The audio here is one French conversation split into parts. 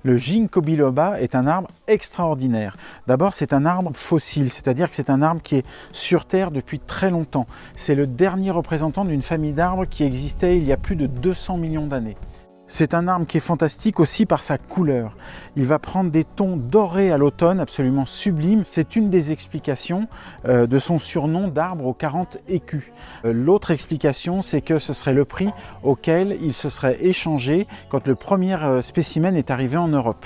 Le ginkgo biloba est un arbre extraordinaire. D'abord, c'est un arbre fossile, c'est-à-dire que c'est un arbre qui est sur Terre depuis très longtemps. C'est le dernier représentant d'une famille d'arbres qui existait il y a plus de 200 millions d'années. C'est un arbre qui est fantastique aussi par sa couleur. Il va prendre des tons dorés à l'automne, absolument sublimes. C'est une des explications de son surnom d'arbre aux 40 écus. L'autre explication, c'est que ce serait le prix auquel il se serait échangé quand le premier spécimen est arrivé en Europe.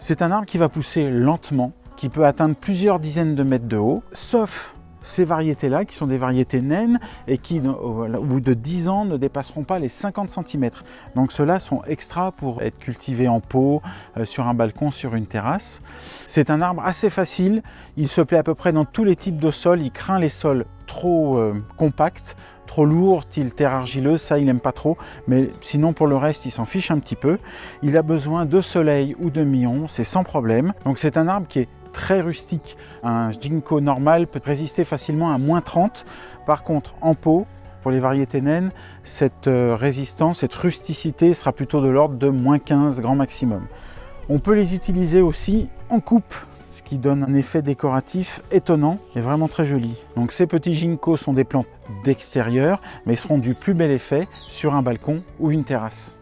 C'est un arbre qui va pousser lentement, qui peut atteindre plusieurs dizaines de mètres de haut, sauf ces variétés-là, qui sont des variétés naines et qui, au bout de 10 ans, ne dépasseront pas les 50 cm. Donc ceux-là sont extra pour être cultivés en pot, sur un balcon, sur une terrasse. C'est un arbre assez facile, il se plaît à peu près dans tous les types de sols, il craint les sols trop compacts, trop lourds, style terre argileuse, ça il n'aime pas trop, mais sinon pour le reste il s'en fiche un petit peu. Il a besoin de soleil ou de mi-ombre, c'est sans problème. Donc c'est un arbre qui est très rustique. Un ginkgo normal peut résister facilement à moins 30. Par contre, en pot, pour les variétés naines, cette résistance, cette rusticité sera plutôt de l'ordre de moins 15 grand maximum. On peut les utiliser aussi en coupe, ce qui donne un effet décoratif étonnant et vraiment très joli. Donc ces petits ginkgos sont des plantes d'extérieur, mais seront du plus bel effet sur un balcon ou une terrasse.